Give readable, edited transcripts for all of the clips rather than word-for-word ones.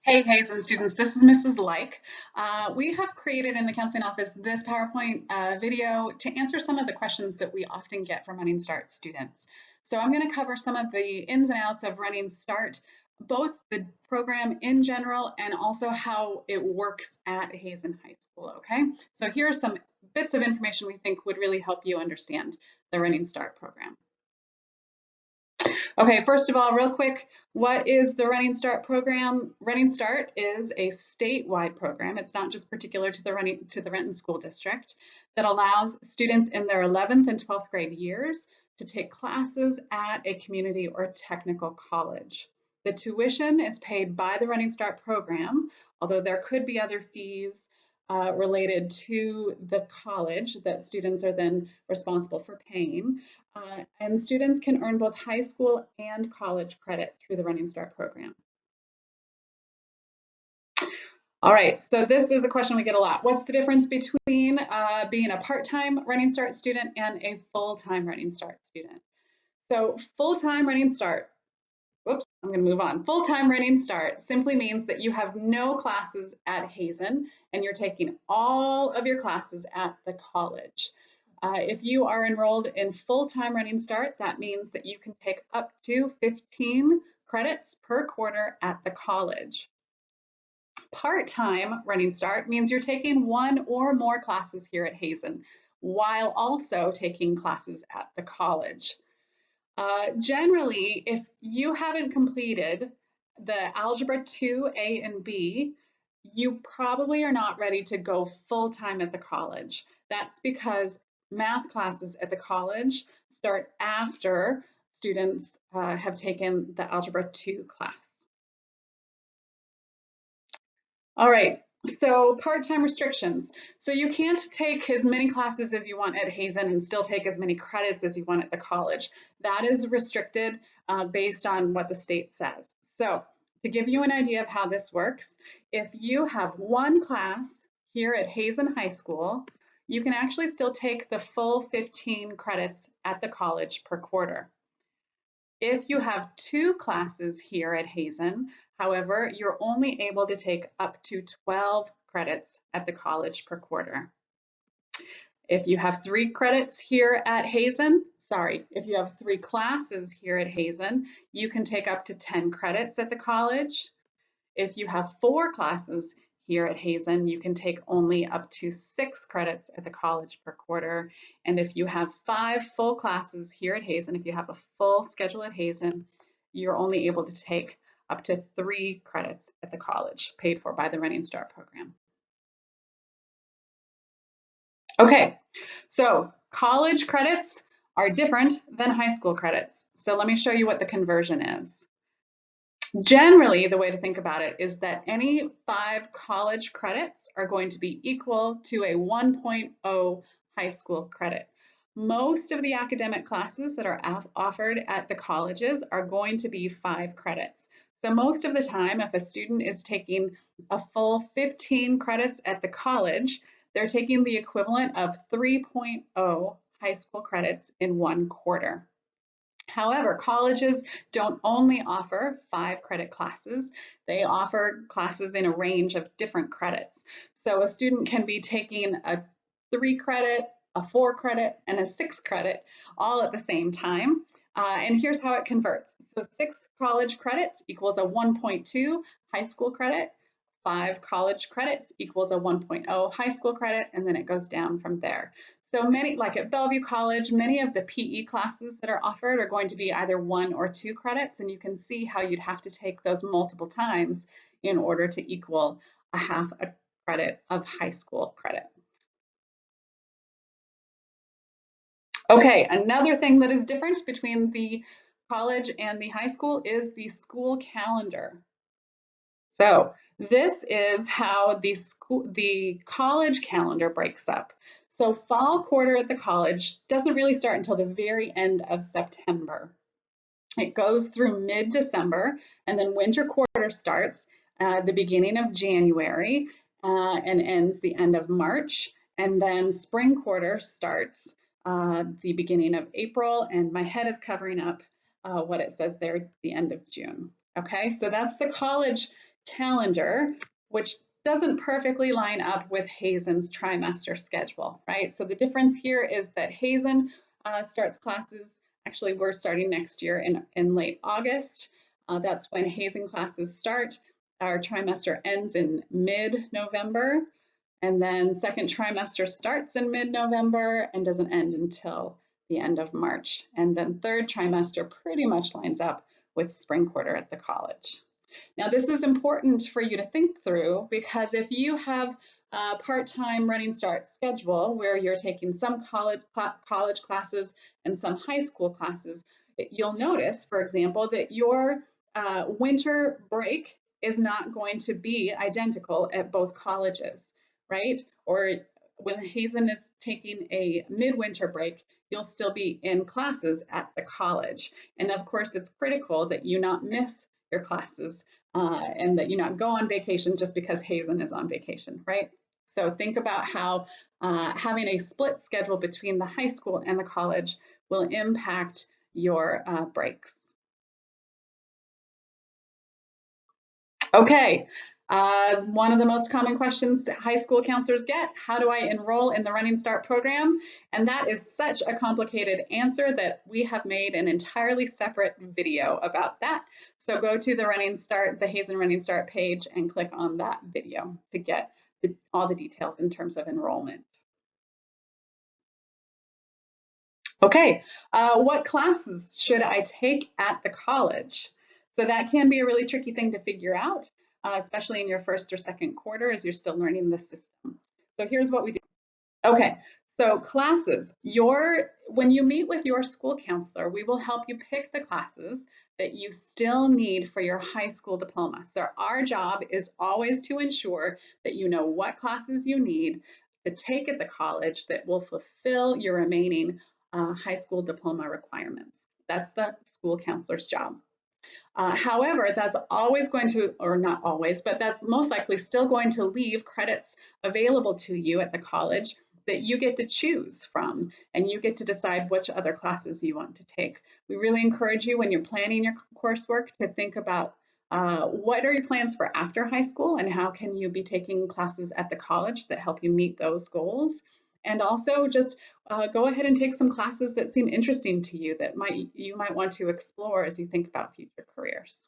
Hey, Hazen students, this is Mrs. Like. We have created in the counseling office this PowerPoint video to answer some of the questions that we often get from Running Start students. So I'm going to cover some of the ins and outs of Running Start, both the program in general and also how it works at Hazen High School, okay? So here are some bits of information we think would really help you understand the Running Start program. Okay, first of all, real quick, what is the Running Start program? Running Start is a statewide program. It's not just particular to the Renton School District that allows students in their 11th and 12th grade years to take classes at a community or technical college. The tuition is paid by the Running Start program, although there could be other fees related to the college that students are then responsible for paying. And students can earn both high school and college credit through the Running Start program. All right, so this is a question we get a lot. What's the difference between being a part-time Running Start student and a full-time Running Start student? So full-time Running Start, whoops, I'm going to move on. Full-time Running Start simply means that you have no classes at Hazen and you're taking all of your classes at the college. If you are enrolled in full-time Running Start, that means that you can take up to 15 credits per quarter at the college. Part-time Running Start means you're taking one or more classes here at Hazen while also taking classes at the college. Generally, if you haven't completed the Algebra 2, A, and B, you probably are not ready to go full-time at the college. That's because math classes at the college start after students have taken the Algebra 2 class. All right, so part-time restrictions. So you can't take as many classes as you want at Hazen and still take as many credits as you want at the college. That is restricted based on what the state says. So to give you an idea of how this works, if you have one class here at Hazen High School, you can actually still take the full 15 credits at the college per quarter. If you have two classes here at Hazen, however, you're only able to take up to 12 credits at the college per quarter. If you have 3 credits here at Hazen, if you have 3 classes here at Hazen, you can take up to 10 credits at the college. If you have 4 classes here at Hazen, you can take only up to 6 credits at the college per quarter. And if you have 5 full classes here at Hazen, if you have a full schedule at Hazen, you're only able to take up to 3 credits at the college, paid for by the Running Start program. Okay, so college credits are different than high school credits. So let me show you what the conversion is. Generally, the way to think about it is that any 5 college credits are going to be equal to a 1.0 high school credit. Most of the academic classes that are offered at the colleges are going to be 5 credits. So most of the time, if a student is taking a full 15 credits at the college, they're taking the equivalent of 3.0 high school credits in 1 quarter. However, colleges don't only offer 5 credit classes, they offer classes in a range of different credits. So a student can be taking a 3 credit, a 4 credit, and a 6 credit all at the same time. And here's how it converts. So 6 college credits equals a 1.2 high school credit, 5 college credits equals a 1.0 high school credit, and then it goes down from there. So many, like at Bellevue College, many of the PE classes that are offered are going to be either 1 or 2 credits, and you can see how you'd have to take those multiple times in order to equal a half a credit of high school credit. Okay, another thing that is different between the college and the high school is the school calendar. So this is how the college calendar breaks up. So fall quarter at the college doesn't really start until the very end of September. It goes through mid-December, and then winter quarter starts the beginning of January and ends the end of March. And then spring quarter starts the beginning of April, and my head is covering up what it says there, the end of June. Okay, so that's the college calendar, which doesn't perfectly line up with Hazen's trimester schedule, right? So the difference here is that Hazen starts classes, actually we're starting next year in late August. That's when Hazen classes start. Our trimester ends in mid-November, and then second trimester starts in mid-November and doesn't end until the end of March. And then third trimester pretty much lines up with spring quarter at the college. Now, this is important for you to think through, because if you have a part-time running start schedule where you're taking some college classes and some high school classes, you'll notice, for example, that your winter break is not going to be identical at both colleges, right? Or when Hazen is taking a midwinter break, you'll still be in classes at the college. And of course, it's critical that you not miss your classes and that you not go on vacation just because Hazen is on vacation, right? So think about how having a split schedule between the high school and the college will impact your breaks. Okay, one of the most common questions high school counselors get: how do I enroll in the Running Start program? And that is such a complicated answer that we have made an entirely separate video about that. So go to the Hazen Running Start page and click on that video to get all the details in terms of enrollment. Okay, what classes should I take at the college? So that can be a really tricky thing to figure out, especially in your first or second quarter as you're still learning the system. So here's what we do. Okay, so classes. When you meet with your school counselor, we will help you pick the classes that you still need for your high school diploma. So our job is always to ensure that you know what classes you need to take at the college that will fulfill your remaining high school diploma requirements. That's the school counselor's job. However, that's always going to, or not always, but that's most likely still going to leave credits available to you at the college that you get to choose from, and you get to decide which other classes you want to take. We really encourage you, when you're planning your coursework, to think about what are your plans for after high school, and how can you be taking classes at the college that help you meet those goals. And also just go ahead and take some classes that seem interesting to you that you might want to explore as you think about future careers.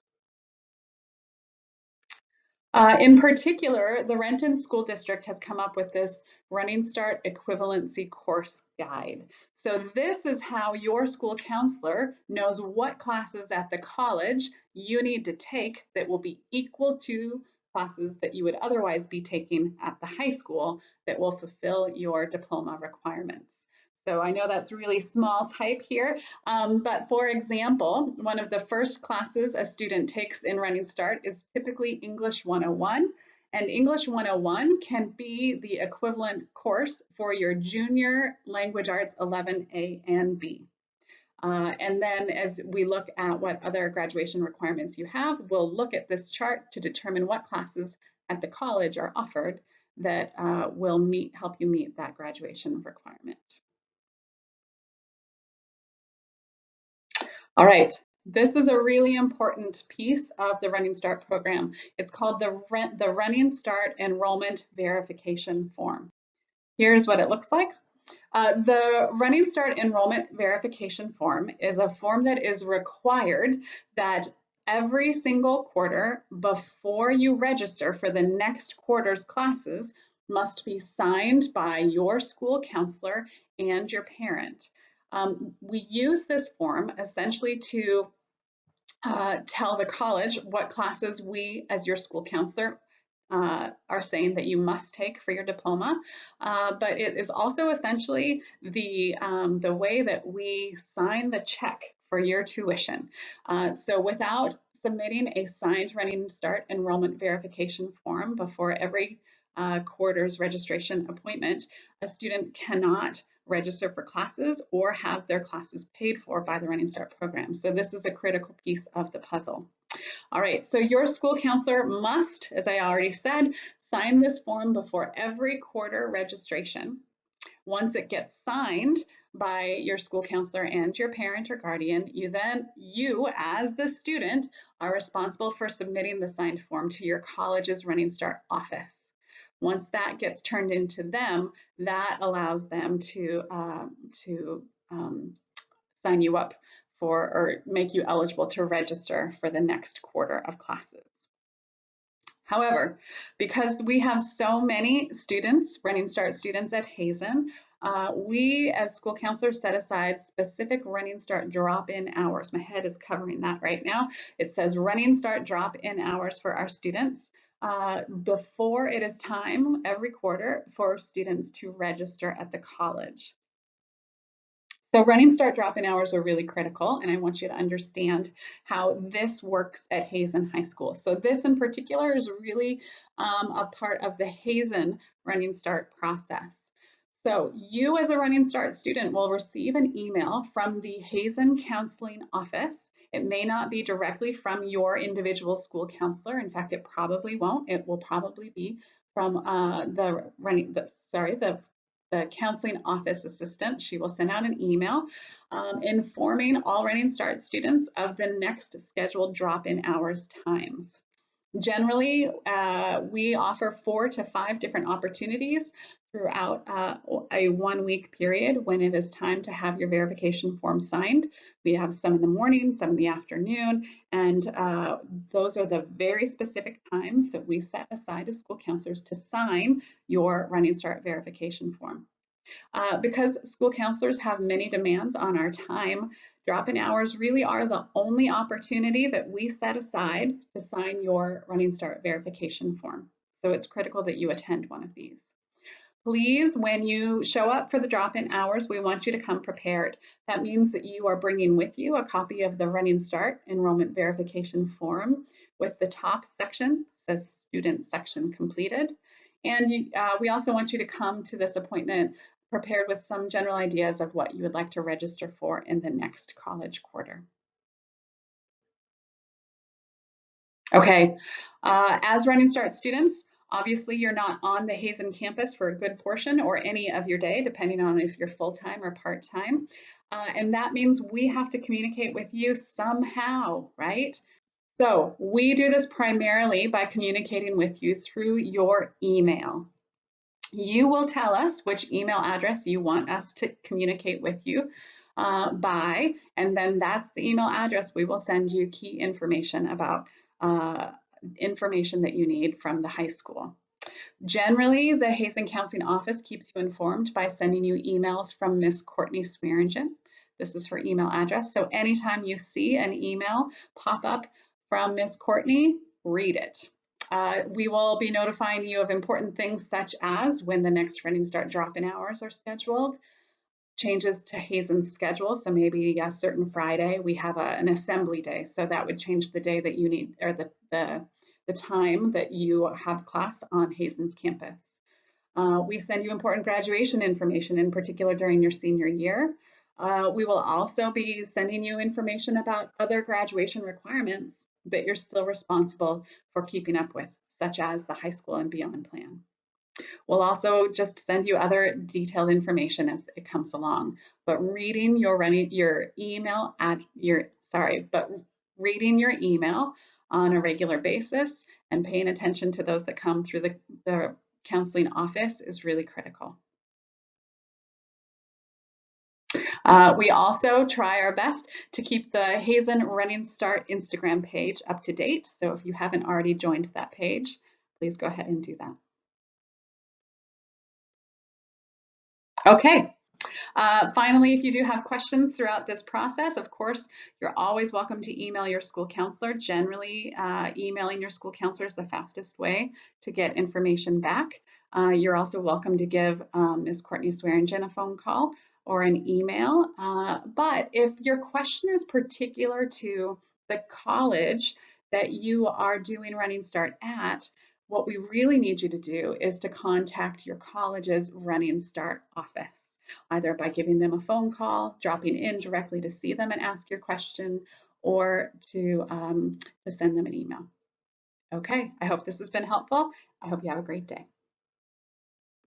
In particular, the Renton School District has come up with this Running Start Equivalency Course Guide. So this is how your school counselor knows what classes at the college you need to take that will be equal to classes that you would otherwise be taking at the high school that will fulfill your diploma requirements. So I know that's really small type here, but for example, one of the first classes a student takes in Running Start is typically English 101. And English 101 can be the equivalent course for your junior language arts 11A and B. And then as we look at what other graduation requirements you have, we'll look at this chart to determine what classes at the college are offered that will help you meet that graduation requirement. All right, this is a really important piece of the Running Start program. It's called the Running Start Enrollment Verification Form. Here's what it looks like. The Running Start Enrollment Verification Form is a form that is required that every single quarter before you register for the next quarter's classes must be signed by your school counselor and your parent. We use this form essentially to tell the college what classes we, as your school counselor, are saying that you must take for your diploma, but it is also essentially the way that we sign the check for your tuition. So without submitting a signed Running Start enrollment verification form before every quarter's registration appointment, a student cannot register for classes or have their classes paid for by the Running Start program. So this is a critical piece of the puzzle. All right, so your school counselor must, as I already said, sign this form before every quarter registration. Once it gets signed, by your school counselor and your parent or guardian, you as the student are responsible for submitting the signed form to your college's Running Start office. Once that gets turned into them, that allows them to sign you up for or make you eligible to register for the next quarter of classes. However, because we have so many students, Running Start students at Hazen, we as school counselors set aside specific Running Start drop-in hours. My head is covering that right now. It says Running Start drop-in hours for our students before it is time every quarter for students to register at the college. So Running Start drop-in hours are really critical, and I want you to understand how this works at Hazen High School. So this in particular is really a part of the Hazen Running Start process. So you as a Running Start student will receive an email from the Hazen Counseling Office. It may not be directly from your individual school counselor. In fact, it probably won't. It will probably be from the counseling office assistant. She will send out an email informing all Running Start students of the next scheduled drop-in hours times. Generally, we offer 4 to 5 different opportunities throughout a 1-week period when it is time to have your verification form signed. We have some in the morning, some in the afternoon, and those are the very specific times that we set aside as school counselors to sign your Running Start verification form. Because school counselors have many demands on our time, drop-in hours really are the only opportunity that we set aside to sign your Running Start verification form. So it's critical that you attend one of these. Please, when you show up for the drop-in hours, we want you to come prepared. That means that you are bringing with you a copy of the Running Start enrollment verification form with the top section says student section completed. And we also want you to come to this appointment prepared with some general ideas of what you would like to register for in the next college quarter. Okay, as Running Start students, obviously you're not on the Hazen campus for a good portion or any of your day, depending on if you're full-time or part-time. And that means we have to communicate with you somehow, right? So we do this primarily by communicating with you through your email. You will tell us which email address you want us to communicate with you by, and then that's the email address we will send you key information about information that you need from the high school. Generally, the Hazen Counseling Office keeps you informed by sending you emails from Miss Courtney Swearingen. This is her email address. So anytime you see an email pop up from Miss Courtney, read it. We will be notifying you of important things such as when the next Running Start drop-in hours are scheduled, changes to Hazen's schedule. So maybe a certain Friday we have an assembly day. So that would change the day that you need, or the time that you have class on Hazen's campus. We send you important graduation information, in particular during your senior year. We will also be sending you information about other graduation requirements that you're still responsible for keeping up with, such as the high school and beyond plan. We'll also just send you other detailed information as it comes along. But reading your email reading your email on a regular basis and paying attention to those that come through the counseling office is really critical. We also try our best to keep the Hazen Running Start Instagram page up to date. So if you haven't already joined that page, please go ahead and do that. Okay. Finally, if you do have questions throughout this process, of course, you're always welcome to email your school counselor. Generally, emailing your school counselor is the fastest way to get information back. You're also welcome to give Ms. Courtney Swearingen a phone call or an email. But if your question is particular to the college that you are doing Running Start at, what we really need you to do is to contact your college's Running Start office, either by giving them a phone call, dropping in directly to see them and ask your question, or to send them an email. Okay, I hope this has been helpful. I hope you have a great day.